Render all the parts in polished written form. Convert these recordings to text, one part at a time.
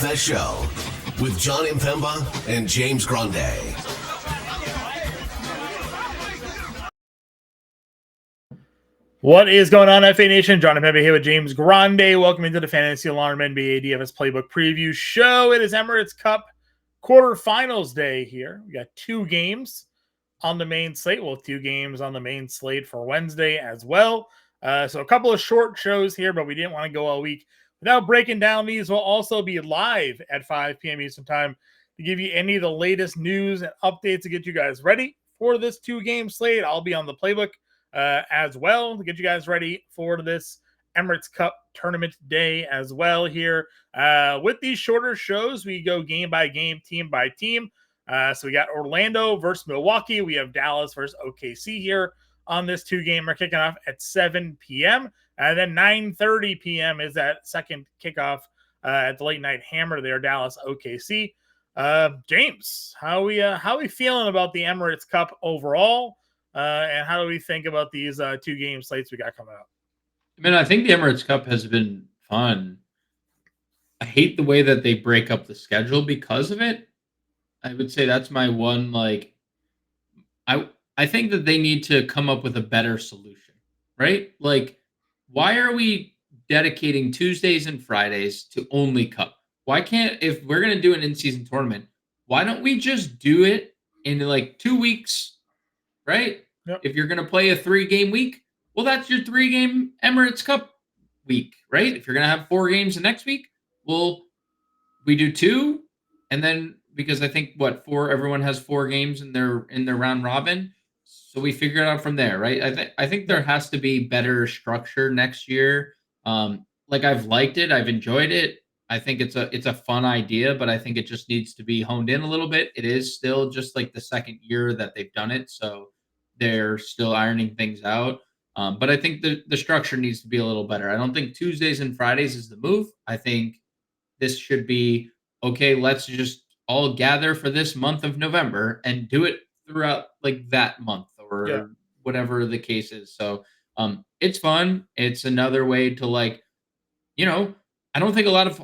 DFS show with John Impemba and James Grande. What is going on, FA Nation? John Impemba here with James Grande. Welcome into the Fantasy Alarm NBA DFS Playbook Preview Show. It is Emirates Cup quarterfinals day here. We got two games on the main slate. Well, two games on the main slate for Wednesday as well. So a couple of short shows here, but we didn't want to go all week without breaking down these. We'll also be live at 5 p.m. Eastern Time to give you any of the latest news and updates to get you guys ready for this two-game slate. I'll be on the Playbook as well to get you guys ready for this Emirates Cup tournament day as well here. With these shorter shows, we go game by game, team by team. So we got Orlando versus Milwaukee. We have Dallas versus OKC here on this two-game. We're kicking off at 7 p.m. And then 9:30 p.m. is that second kickoff at the late night hammer there, Dallas OKC. James, how we feeling about the Emirates Cup overall? And how do we think about these two game slates we got coming up? I mean, I think the Emirates Cup has been fun. I hate the way that they break up the schedule because of it. I would say that's my one, I think that they need to come up with a better solution, right? Like, why are we dedicating Tuesdays and Fridays to only Cup? Why can't, if we're going to do an in-season tournament, why don't we just do it in like 2 weeks, right? Yep. If you're going to play a 3-game week, well, that's your 3-game Emirates Cup week, right? If you're going to have 4 games the next week, well, we do 2, and then because I think everyone has 4 games in their round robin, so we figure it out from there, right? I think there has to be better structure next year. I've liked it, I've enjoyed it. I think it's a fun idea, but I think it just needs to be honed in a little bit. It is still just like the second year that they've done it, so they're still ironing things out. But I think the structure needs to be a little better. I don't think Tuesdays and Fridays is the move. I think this should be, okay, let's just all gather for this month of November and do it throughout like that month or whatever the case is. So it's fun. It's another way to I don't think a lot of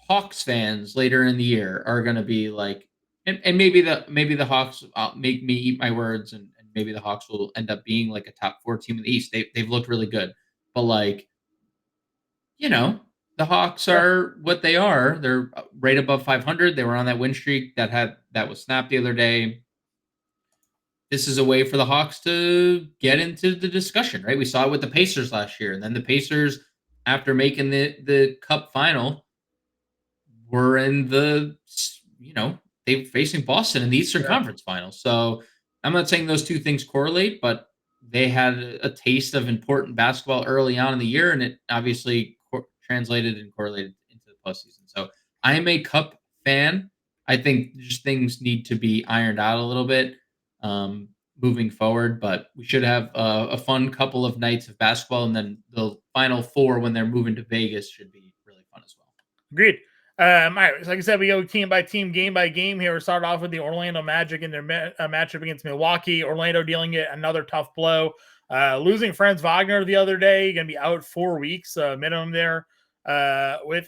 Hawks fans later in the year are going to be like, and maybe the Hawks make me eat my words, and maybe the Hawks will end up being like a top 4 team in the East. They've looked really good, but the Hawks are what they are. They're right above 500. They were on that win streak that was snapped the other day. This is a way for the Hawks to get into the discussion, right? We saw it with the Pacers last year, and then the Pacers, after making the Cup final, were in they facing Boston in the Eastern Conference Finals. So I'm not saying those two things correlate, but they had a taste of important basketball early on in the year, and it obviously translated and correlated into the postseason. So I am a Cup fan. I think just things need to be ironed out a little bit moving forward, but we should have a fun couple of nights of basketball, and then the Final Four when they're moving to Vegas should be really fun as well. Agreed. All right, so like I said, we go team by team, game by game here. We start off with the Orlando Magic in their matchup against Milwaukee. Orlando dealing it another tough blow. Losing Franz Wagner the other day, going to be out 4 weeks minimum there with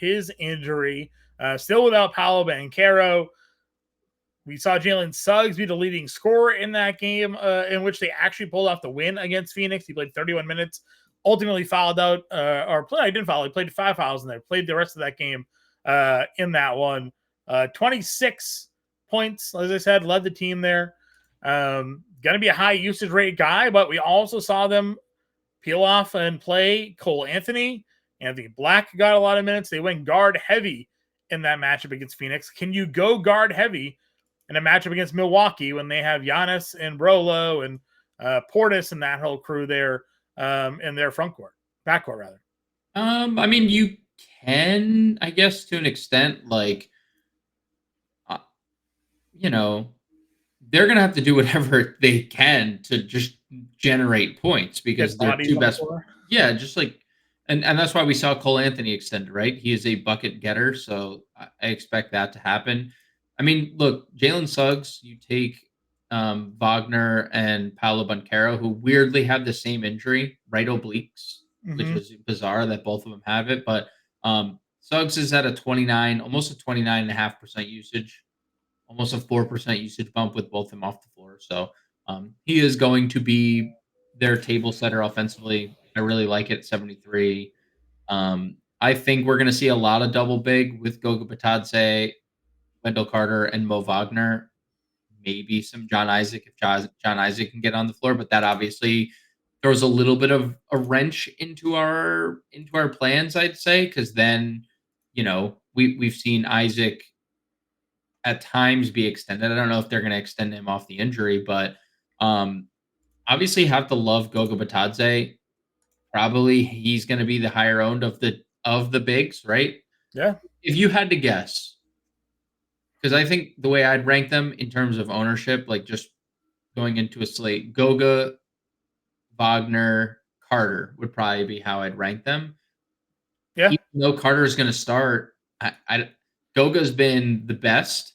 his injury. Still without Paolo Banchero. We saw Jalen Suggs be the leading scorer in that game in which they actually pulled off the win against Phoenix. He played 31 minutes, ultimately fouled out, he didn't foul. He played 5 fouls in there, played the rest of that game in that one. 26 points, as I said, led the team there. Going to be a high usage rate guy, but we also saw them peel off and play Cole Anthony. Anthony Black got a lot of minutes. They went guard heavy in that matchup against Phoenix. Can you go guard heavy in a matchup against Milwaukee when they have Giannis and Brolo and Portis and that whole crew there in their backcourt rather? I mean, you can, I guess, to an extent, they're going to have to do whatever they can to just generate points because they're two best. Yeah, just and that's why we saw Cole Anthony extended, right? He is a bucket getter, so I expect that to happen. I mean, look, Jalen Suggs, you take Wagner and Paolo Banchero, who weirdly have the same injury, right obliques, which is bizarre that both of them have it. But Suggs is at a 29, almost a 29.5% usage, almost a 4% usage bump with both them off the floor. So he is going to be their table setter offensively. I really like it at 73. I think we're going to see a lot of double big with Goga Batadze, Wendell Carter, and Mo Wagner. Maybe some John Isaac if John Isaac can get on the floor, but that obviously throws a little bit of a wrench into our plans, I'd say, because then we've seen Isaac at times be extended. I don't know if they're going to extend him off the injury, but obviously have to love Goga Batadze. Probably he's going to be the higher owned of the bigs, right? Yeah. If you had to guess, because I think the way I'd rank them in terms of ownership, like just going into a slate, Goga, Wagner, Carter would probably be how I'd rank them. Yeah. Even though Carter is going to start, Goga's been the best,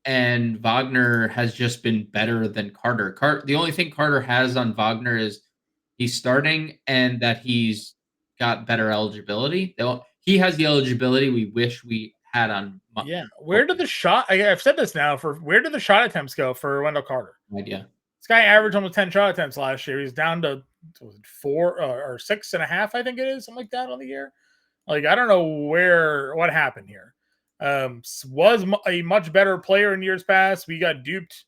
and Wagner has just been better than Carter. The only thing Carter has on Wagner is he's starting and that he's got better eligibility. He has the eligibility we wish we had on. Yeah. Where did the shot? I've said this now. Where did the shot attempts go for Wendell Carter? No idea. This guy averaged almost 10 shot attempts last year. He's down to 4 or 6.5, I think it is, something like that on the year. Like, I don't know what happened here. Was a much better player in years past. We got duped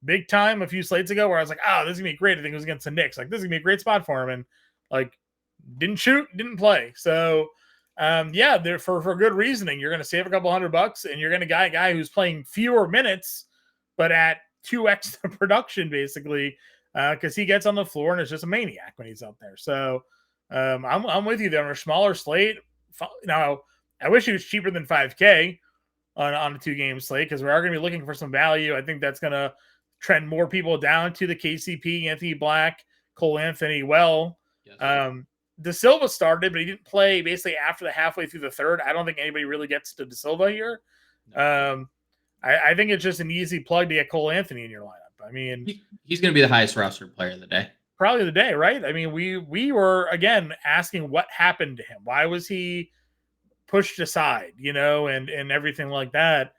big time a few slates ago where I was like, this is going to be great. I think it was against the Knicks. Like, this is going to be a great spot for him. And, like, didn't shoot, didn't play. So, for good reasoning, you're going to save a couple $100 and you're going to get a guy who's playing fewer minutes, but at 2x the production, basically, because he gets on the floor and is just a maniac when he's out there. So, I'm with you there on a smaller slate. Now, I wish he was cheaper than 5K on a 2-game slate because we are going to be looking for some value. I think that's going to trend more people down to the KCP, Anthony Black, Cole Anthony. Yes. De Silva started, but he didn't play basically after halfway through the third. I don't think anybody really gets to De Silva here. I think it's just an easy plug to get Cole Anthony in your lineup. I mean, he's going to be the highest rostered player of the day. Probably the day, right? I mean, we were again asking what happened to him. Why was he pushed aside, and everything like that?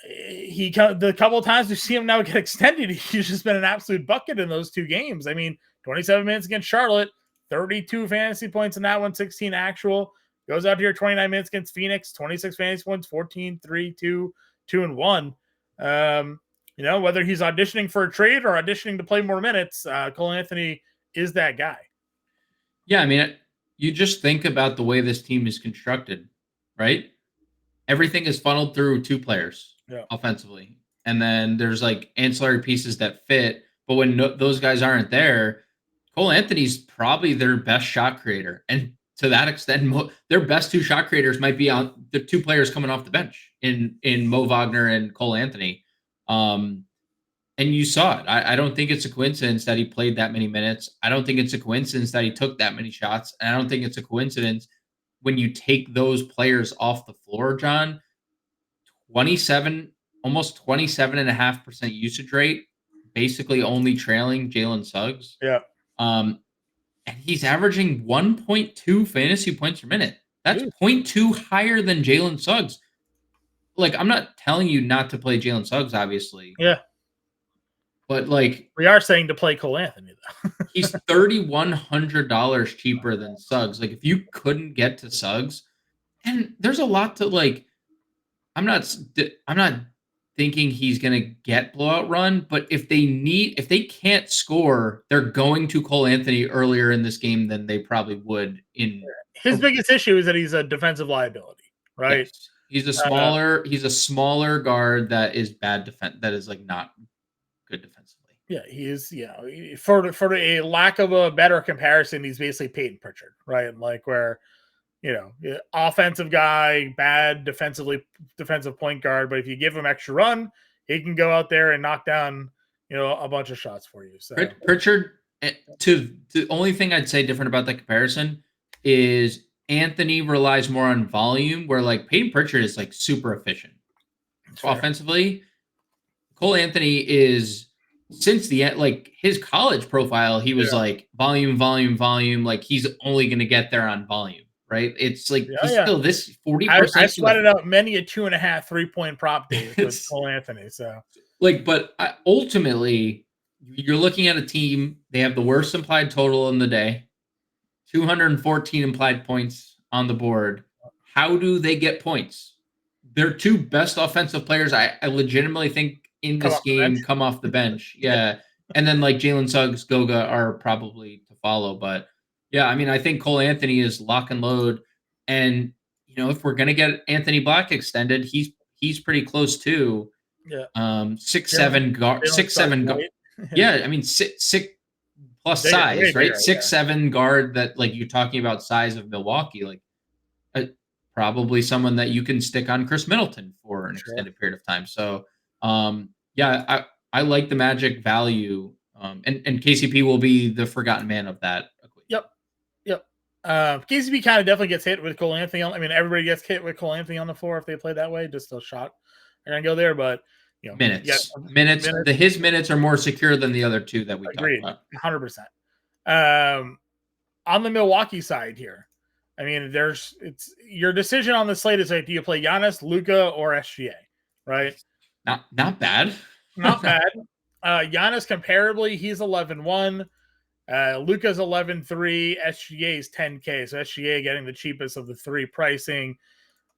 The couple of times we see him now get extended, he's just been an absolute bucket in those 2 games. I mean, 27 minutes against Charlotte, 32 fantasy points in that one, 16 actual. Goes out here 29 minutes against Phoenix, 26 fantasy points, 14, 3, 2, 2, and 1. Whether he's auditioning for a trade or auditioning to play more minutes, Cole Anthony is that guy. Yeah, I mean, you just think about the way this team is constructed, right? Everything is funneled through 2 players offensively. And then there's like ancillary pieces that fit. But when those guys aren't there, Cole Anthony's probably their best shot creator. And to that extent, their best 2 shot creators might be on the 2 players coming off the bench in Mo Wagner and Cole Anthony. And you saw it. I don't think it's a coincidence that he played that many minutes. I don't think it's a coincidence that he took that many shots. And I don't think it's a coincidence when you take those players off the floor, John. 27, almost 27.5% usage rate, basically only trailing Jalen Suggs. Yeah. And he's averaging 1.2 fantasy points per minute. That's 0.2 higher than Jalen Suggs. Like, I'm not telling you not to play Jalen Suggs, obviously. Yeah. But, like... we are saying to play Cole Anthony, though. He's $3,100 cheaper than Suggs. Like, if you couldn't get to Suggs... And there's a lot to, like... I'm not thinking he's going to get blowout run, but if they can't score, they're going to Cole Anthony earlier in this game than they probably would in... His biggest issue is that he's a defensive liability, right? Yes. He's a smaller guard that is bad defense, that is like not good defensively. Yeah, he is. Yeah, for a lack of a better comparison, he's basically Peyton Pritchard, right? Like where, offensive guy, bad defensive point guard, but if you give him extra run, he can go out there and knock down, a bunch of shots for you. So Pritchard, the only thing I'd say different about that comparison is Anthony relies more on volume, where like Peyton Pritchard is like super efficient offensively. Cole Anthony is, since the end, like his college profile, he was like volume. Like he's only going to get there on volume. right? It's like Yeah, he's yeah. still this 40%. I sweated out many a 2.5 3-point prop days with It's Cole Anthony. So like, but ultimately, you're looking at a team. They have the worst implied total in the day, 214 implied points on the board. How do they get points? Their two best offensive players, I legitimately think in come this off the bench. game come off the bench. Yeah. And then like Jalen Suggs, Goga are probably to follow. But yeah, I mean, I think Cole Anthony is lock and load. And if we're gonna get Anthony Black extended, he's pretty close too. Yeah. 6'7" guard, Jalen Suggs, 6'7" guard. right? Yeah, I mean six plus Bigger, way size, right? bigger, 6'7" guard that like you're talking about size of Milwaukee, like probably someone that you can stick on Chris Middleton for an Sure. extended period of time. So yeah, I like the Magic value. And KCP will be the forgotten man of that equation. Yep. KCP kind of definitely gets hit with Cole Anthony. I mean, everybody gets hit with Cole Anthony on the floor if they play that way. Just a shot. They're gonna go there, but minutes. His minutes are more secure than the other two that we agreed, talked about. 100%. On the Milwaukee side here, I mean, it's your decision on the slate is like, do you play Giannis, Luka, or SGA? Right? Not bad. Not bad. Giannis comparably, he's 11-1. Luka's 11-3. SGA is 10K. So SGA getting the cheapest of the three pricing.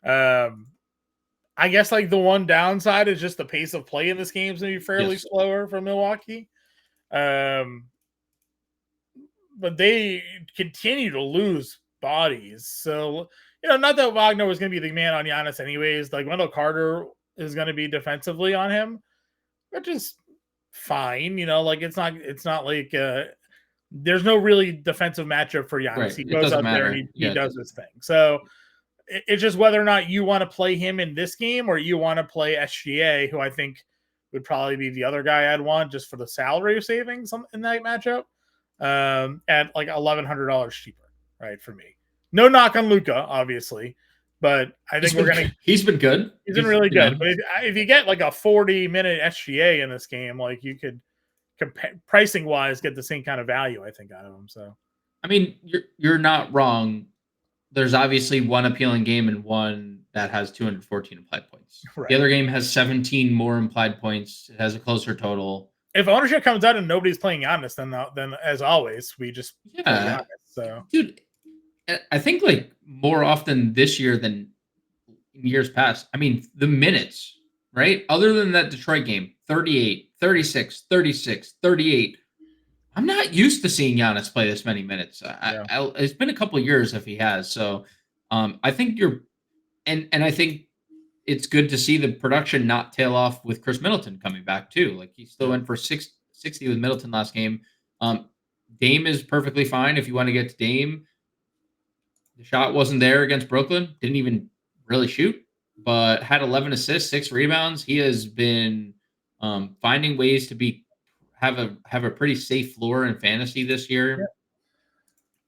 I guess like the one downside is just the pace of play in this game is going to be fairly slower for Milwaukee. But they continue to lose bodies. So, not that Wagner was going to be the man on Giannis anyways. Like Wendell Carter is going to be defensively on him, which is fine. Like it's not like there's no really defensive matchup for Giannis. Right. He goes out matter. there and he does his thing. So it's just whether or not you want to play him in this game or you want to play SGA, who I think would probably be the other guy I'd want just for the salary savings in that matchup, at like $1,100 cheaper, right, for me. No knock on Luka, obviously, but I think he's been good. He's been really good. But if you get like a 40-minute SGA in this game, like you could pricing wise get the same kind of value, I think, out of him. So I mean, you're not wrong. There's obviously one appealing game and one that has 214 implied points. Right. The other game has 17 more implied points. It has a closer total. If ownership comes out and nobody's playing Giannis, then as always, we just play Giannis. So, dude, I think like more often this year than in years past. I mean, the minutes, right? Other than that Detroit game, 38, 36, 36, 38. I'm not used to seeing Giannis play this many minutes. It's been a couple of years if he has. So I think and I think it's good to see the production not tail off with Chris Middleton coming back too. Like he still went for 60 with Middleton last game. Dame is perfectly fine if you want to get to Dame. The shot wasn't there against Brooklyn. Didn't even really shoot, but had 11 assists, 6 rebounds. He has been finding ways to have a pretty safe floor in fantasy this year. Yeah.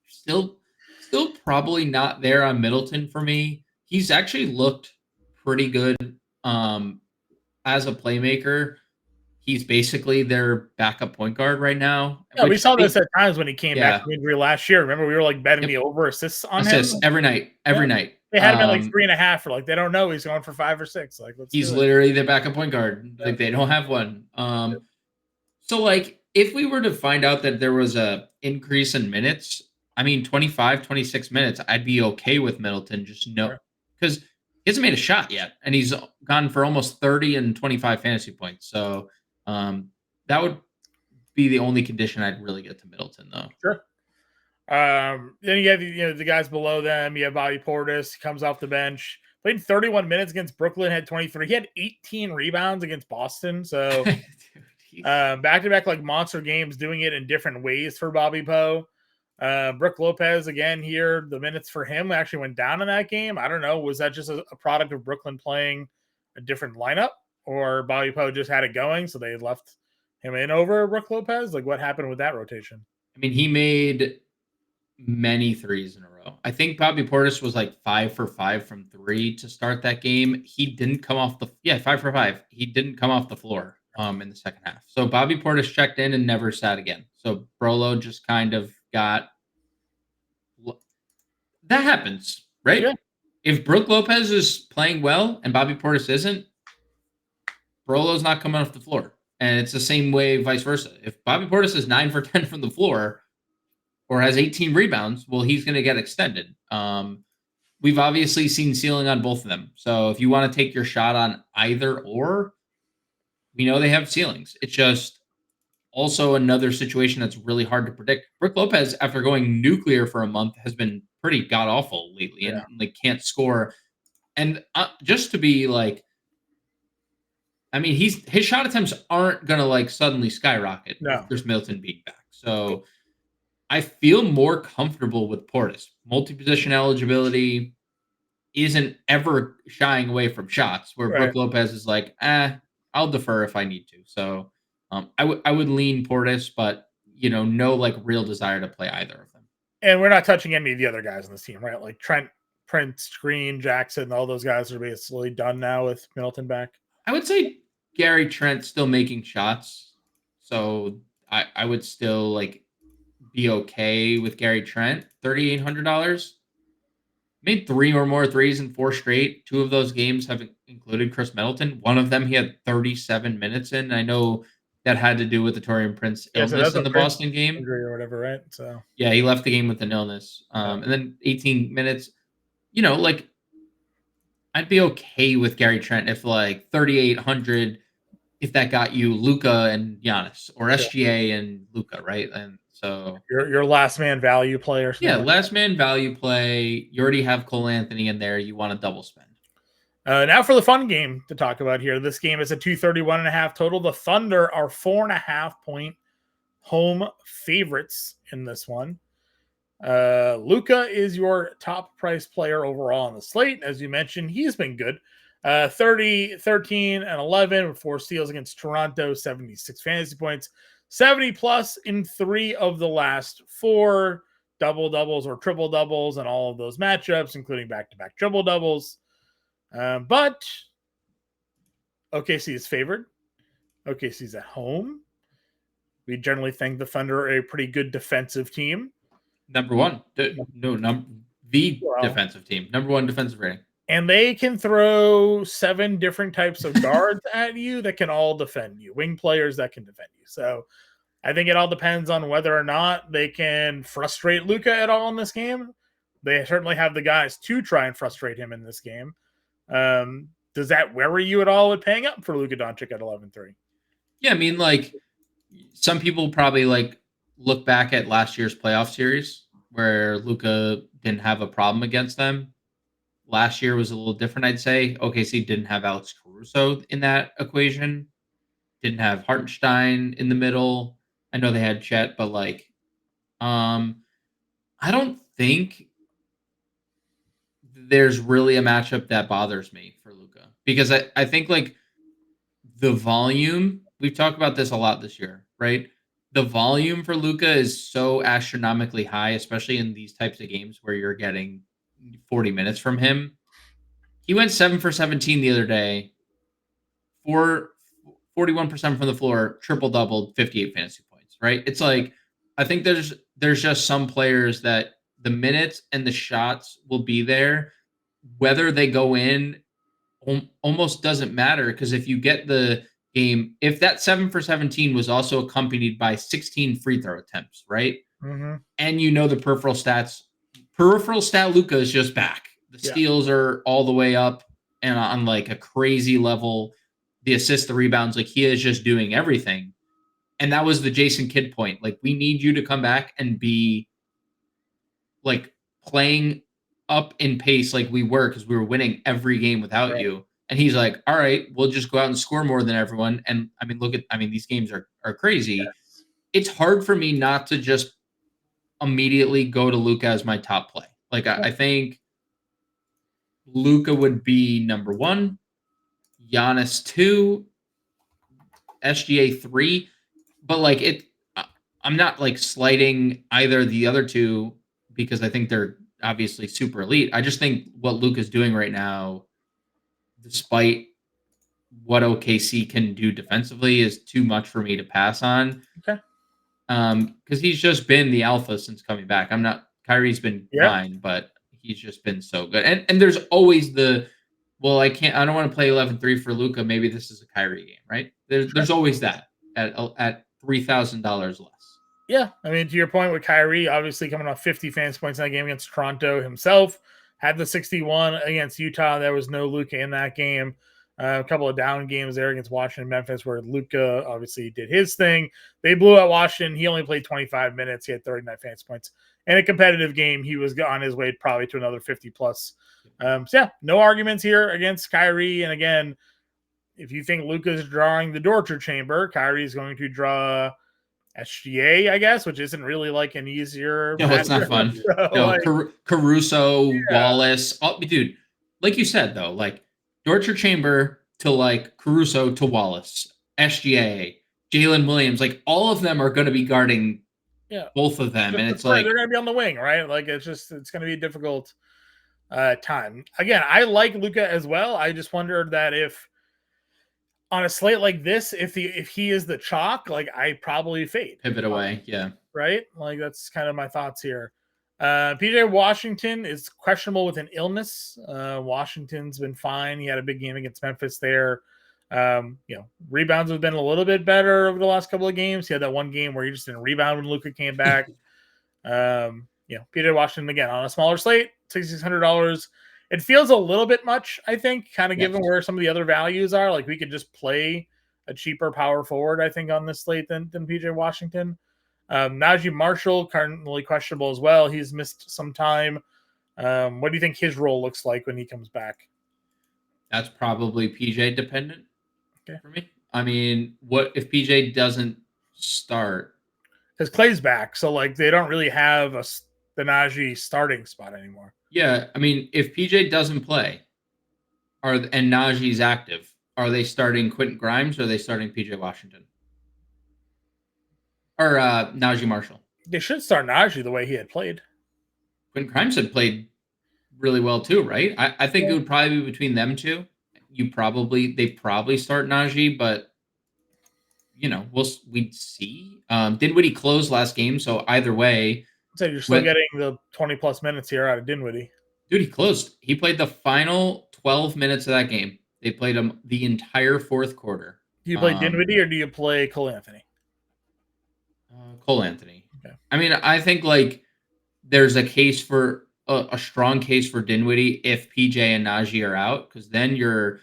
Still probably not there on Middleton for me. He's actually looked pretty good as a playmaker. He's basically their backup point guard right now. Yeah, we saw this at times when he came back from injury last year. Remember, we were like betting the over assists on him every night. They had him at like 3.5 for like they don't know he's going for 5 or 6. Like he's literally their backup point guard. Yeah. Like they don't have one. So like if we were to find out that there was a increase in minutes, I mean 25, 26 minutes, I'd be okay with Middleton. Just because he hasn't made a shot yet, and he's gone for almost 30 and 25 fantasy points. So that would be the only condition I'd really get to Middleton, though. Sure. Then you have the guys below them. You have Bobby Portis, comes off the bench, played 31 minutes against Brooklyn, had 23. He had 18 rebounds against Boston. So back-to-back like monster games, doing it in different ways for Bobby Poe. Brook Lopez again here. The minutes for him actually went down in that game. I don't know. Was that just a product of Brooklyn playing a different lineup, or Bobby Poe just had it going, so they left him in over Brook Lopez? Like, what happened with that rotation? I mean, he made many threes in a row. I think Bobby Portis was like 5 for 5 from 3 to start that game. He didn't come off 5 for 5. He didn't come off the floor in the second half. So Bobby Portis checked in and never sat again. So Brolo just kind of got that happens, right? Yeah. If Brook Lopez is playing well and Bobby Portis isn't, Barolo's not coming off the floor. And it's the same way, vice versa. If Bobby Portis is 9 for 10 from the floor or has 18 rebounds, well, he's going to get extended. We've obviously seen ceiling on both of them. So if you want to take your shot on either or, we know they have ceilings. It's just also another situation that's really hard to predict. Brook Lopez, after going nuclear for a month, has been pretty god awful lately and like can't score. And just to be like, I mean, his shot attempts aren't gonna like suddenly skyrocket No. if there's Middleton being back. So I feel more comfortable with Portis. Multi-position eligibility isn't ever shying away from shots. Where Brook Lopez is like, I'll defer if I need to. So I would lean Portis, but no like real desire to play either of them. And we're not touching any of the other guys on this team, right? Like Trent, Prince, Green, Jackson, all those guys are basically done now with Middleton back. I would say Gary Trent still making shots. So I would still like be okay with Gary Trent. $3,800. Made 3 or more threes in 4 straight. 2 of those games have included Chris Middleton. One of them he had 37 minutes in. I know that had to do with the Taurean Prince illness in the Boston game. Injury or whatever, right? So yeah, he left the game with an illness. And then 18 minutes. Like I'd be okay with Gary Trent if like 3,800, if that got you Luka and Giannis or SGA and Luka, right? And so your last man value player. Yeah, last man value play. You already have Cole Anthony in there. You want to double spend. Now for the fun game to talk about here. This game is a 231.5 total. The Thunder are 4.5 point home favorites in this one. Luka is your top price player overall on the slate. As you mentioned, he's been good. 30, 13, and 11 with 4 steals against Toronto, 76 fantasy points, 70 plus in 3 of the last 4 double-doubles or triple-doubles and all of those matchups, including back-to-back triple-doubles. But OKC is favored. OKC's at home. We generally think the Thunder are a pretty good defensive team. Number one. Defensive team. Number 1 defensive rating. And they can throw 7 different types of guards at you that can all defend you. Wing players that can defend you. So I think it all depends on whether or not they can frustrate Luka at all in this game. They certainly have the guys to try and frustrate him in this game. Does that worry you at all with paying up for Luka Doncic at 11-3? Yeah, I mean, like some people probably like look back at last year's playoff series where Luka didn't have a problem against them. Last year was a little different, I'd say. OKC didn't have Alex Caruso in that equation. Didn't have Hartenstein in the middle. I know they had Chet, but like, I don't think there's really a matchup that bothers me for Luka because I think like the volume, we've talked about this a lot this year, right? The volume for Luka is so astronomically high, especially in these types of games where you're getting 40 minutes from him. He went 7 for 17 the other day, 41% from the floor, triple-doubled, 58 fantasy points, right? It's like, I think there's just some players that the minutes and the shots will be there. Whether they go in almost doesn't matter because if you get the game, if that 7 for 17 was also accompanied by 16 free throw attempts, right? Mm-hmm. And the peripheral stat Luka is just back. The steals are all the way up and on like a crazy level. The assists, the rebounds, like he is just doing everything. And that was the Jason Kidd point. Like we need you to come back and be like playing up in pace like we were because we were winning every game without you. And he's like, all right, we'll just go out and score more than everyone. And I mean, these games are crazy. Yes. It's hard for me not to just immediately go to Luka as my top play. Like I think Luka would be number 1, Giannis 2, SGA 3. But like I'm not like slighting either of the other two because I think they're obviously super elite. I just think what Luka's doing right now, despite what OKC can do defensively, is too much for me to pass on. Okay. Because he's just been the alpha since coming back. Kyrie's been fine, but he's just been so good. And there's always I don't want to play 11-3 for Luka. Maybe this is a Kyrie game, right? There's always that at $3,000 less. Yeah, I mean, to your point with Kyrie, obviously coming off 50 fantasy points in that game against Toronto himself, had the 61 against Utah. There was no Luka in that game. A couple of down games there against Washington, Memphis, where Luka obviously did his thing. They blew out Washington. He only played 25 minutes. He had 39 fantasy points. In a competitive game, he was on his way probably to another 50 plus. So yeah, no arguments here against Kyrie. And again, if you think Luka's drawing the torture chamber, Kyrie is going to draw SGA, I guess, which isn't really like an easier. No, it's not fun. No, Caruso, Wallace. Oh, dude, like you said, though, like torture chamber to like Caruso to Wallace, SGA, Jalen Williams, like all of them are going to be guarding both of them. And it's like they're going to be on the wing, right? Like it's going to be a difficult time. Again, I like Luka as well. I just wondered that if on a slate like this, if he is the chalk, like I probably fade. Pivot away, yeah. Right? Like that's kind of my thoughts here. PJ Washington is questionable with an illness. Washington's been fine. He had a big game against Memphis there. Rebounds have been a little bit better over the last couple of games. He had that one game where he just didn't rebound when Luka came back. PJ Washington again on a smaller slate, $6,600. It feels a little bit much, I think, kind of given where some of the other values are. Like we could just play a cheaper power forward, I think, on this slate than PJ Washington. Najee Marshall, currently questionable as well. He's missed some time. What do you think his role looks like when he comes back? That's probably PJ dependent for me. I mean, what if PJ doesn't start? Because Clay's back, so like they don't really have the Najee starting spot anymore. Yeah, I mean, if PJ doesn't play, and Najee's active, are they starting Quentin Grimes or are they starting PJ Washington? Or Najee Marshall? They should start Najee the way he had played. Quentin Grimes had played really well too, right? I think it would probably be between them two. They probably start Najee, but we'd see. Dinwiddie closed last game, so either way. So you're still getting the 20 plus minutes here out of Dinwiddie. Dude, he closed. He played the final 12 minutes of that game. They played him the entire fourth quarter. Do you play Dinwiddie or do you play Cole Anthony? Cole Anthony. Okay. I mean, I think like there's a case for a strong case for Dinwiddie if PJ and Najee are out, because then you're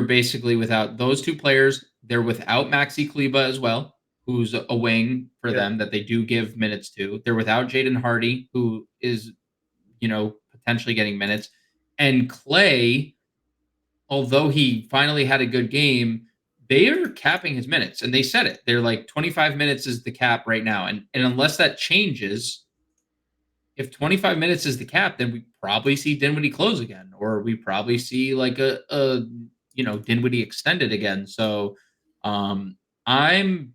basically without those two players. They're without Maxi Kleba as well, who's a wing for them that they do give minutes to. They're without Jaden Hardy, who is, potentially getting minutes. And Clay, although he finally had a good game, they are capping his minutes. And they said it. They're like 25 minutes is the cap right now. And unless that changes, if 25 minutes is the cap, then we probably see Dinwiddie close again. Or we probably see like a Dinwiddie extended again. So I'm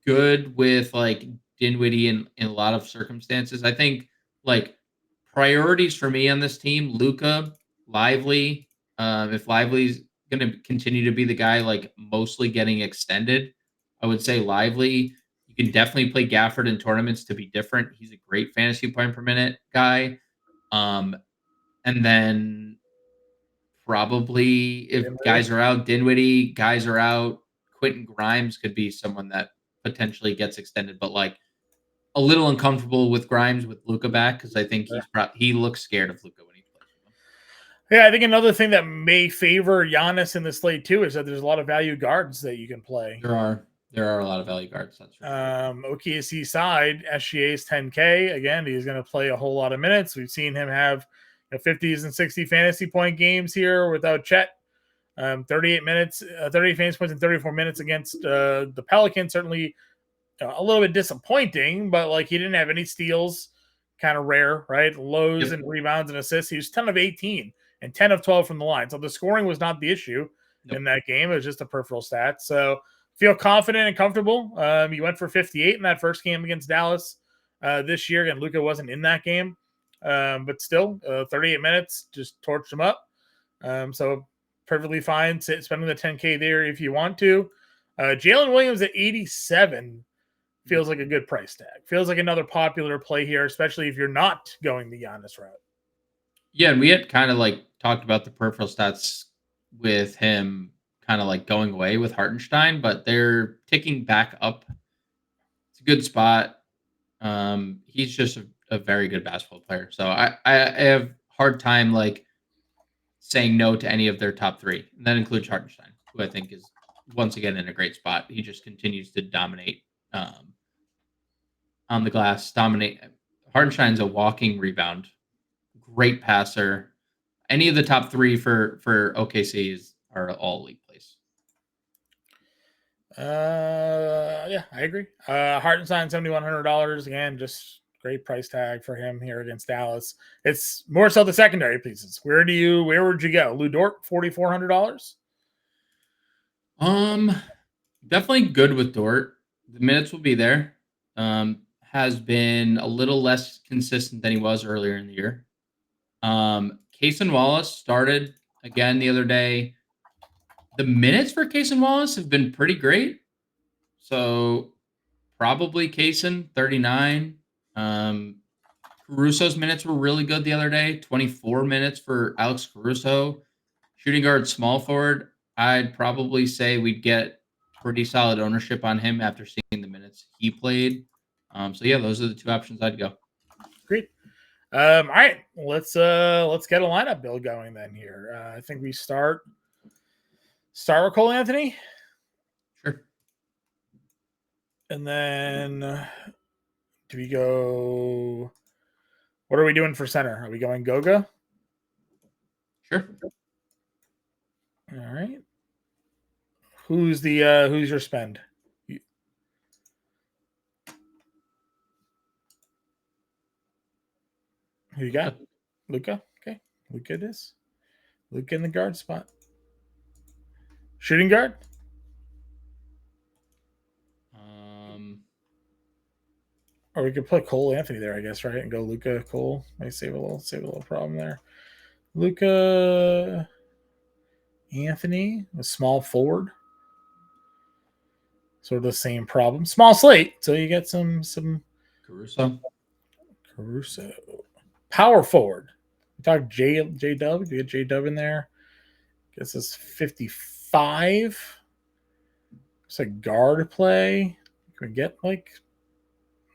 good with like Dinwiddie in a lot of circumstances. I think like priorities for me on this team, Luka, Lively. If Lively's going to continue to be the guy like mostly getting extended, I would say Lively. You can definitely play Gafford in tournaments to be different. He's a great fantasy point per minute guy. And then probably if guys are out, Dinwiddie, guys are out, Quentin Grimes could be someone that potentially gets extended, but like a little uncomfortable with Grimes with Luka back because I think he looks scared of Luka when he plays with him. Yeah, I think another thing that may favor Giannis in the slate too is that there's a lot of value guards that you can play. There are a lot of value guards. That's right. OKC side, SGA is 10K. Again, he's going to play a whole lot of minutes. We've seen him have 50s and 60 fantasy point games here without Chet. 38 minutes, 38 fantasy points in 34 minutes against the Pelicans. Certainly a little bit disappointing, but like he didn't have any steals, kind of rare, right? Lows and rebounds and assists. He was 10 of 18 and 10 of 12 from the line. So the scoring was not the issue in that game. It was just a peripheral stat. So feel confident and comfortable. He went for 58 in that first game against Dallas this year. Again, Luka wasn't in that game, but still 38 minutes, just torched him up. So perfectly fine spending the 10K there if you want to. Jalen Williams at 87. feels like a good price tag. Feels like another popular play here, especially if you're not going the Giannis route. Yeah, and we had kind of like talked about the peripheral stats with him kind of like going away with Hartenstein, but they're ticking back up. It's a good spot. He's just a very good basketball player. So I have hard time like saying no to any of their top three. And that includes Hartenstein, who I think is once again in a great spot. He just continues to dominate on the glass, dominate. Hartenstein's a walking rebound, great passer. Any of the top three for OKCs are all league plays. Yeah, I agree. Hartenstein, $7,100. Again, just great price tag for him here against Dallas. It's more so the secondary pieces. Where would you go? Lou Dort, $4,400. Definitely good with Dort. The minutes will be there. Has been a little less consistent than he was earlier in the year. Cason Wallace started again the other day. The minutes for Cason Wallace have been pretty great. So probably Cason, 39. Caruso's minutes were really good the other day. 24 minutes for Alex Caruso. Shooting guard, small forward. I'd probably say we'd get pretty solid ownership on him after seeing the minutes he played. So yeah, those are the two options I'd go. Great. All right, let's get a lineup build going then here. I think we start with Cole Anthony. Sure. And then do we go? What are we doing for center? Are we going Goga? Sure. All right. Who's your spend? Who you got? Luka. Okay. Luka it is. Luka in the guard spot. Shooting guard? Or we could put Cole Anthony there, I guess, right? And go Luka, Cole. Might save a little problem there. Luka Anthony, a small forward. Sort of the same problem. Small slate, so you get some Caruso. Power forward. We talk J Dub. You get J Dub in there. Guess it's 55. It's a guard play. Can we get like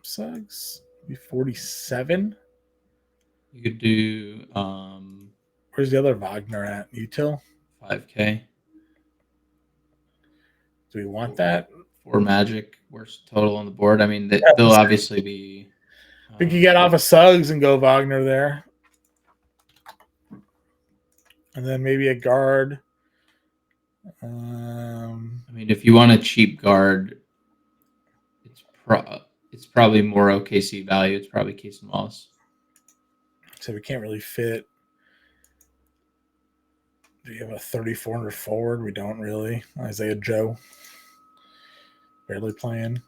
Suggs? Maybe 47. You could do Where's the other Wagner at? Util? 5K. Do we want that? For Magic, worst total on the board. I mean, they'll obviously be. We could get off of Suggs and go Wagner there. And then maybe a guard. I mean, if you want a cheap guard, it's probably more OKC value. It's probably Cason Wallace. So we can't really fit. Do you have a 3,400 forward? We don't really. Isaiah Joe. Barely playing.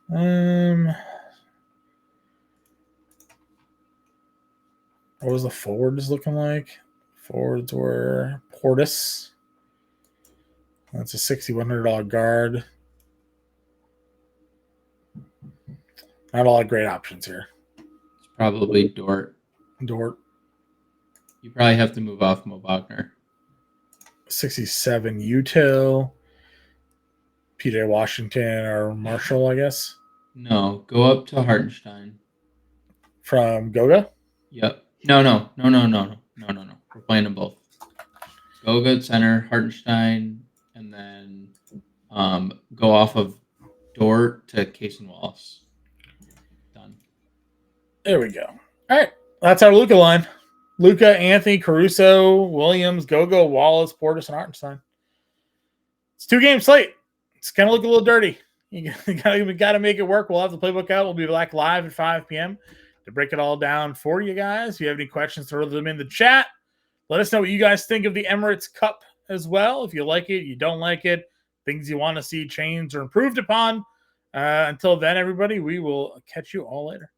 What was the forwards looking like? Forwards were Portis. That's a $6,100 guard. Not a lot of great options here. It's probably Dort. You probably have to move off Mo Wagner. 67 Util. PJ Washington or Marshall, I guess. No, go up to Hartenstein. From Goga? Yep. No. We're playing them both. Goga at center, Hartenstein, and then go off of Dort to Cason Wallace. Done. There we go. All right. That's our Luka line. Luka, Anthony, Caruso, Williams, Goga, Wallace, Portis, and Hartenstein. It's 2-game slate. It's going to look a little dirty. We got to make it work. We'll have the playbook out. We'll be back live at 5 p.m. to break it all down for you guys. If you have any questions, throw them in the chat. Let us know what you guys think of the Emirates Cup as well. If you like it, you don't like it, things you want to see changed or improved upon. Until then, everybody, we will catch you all later.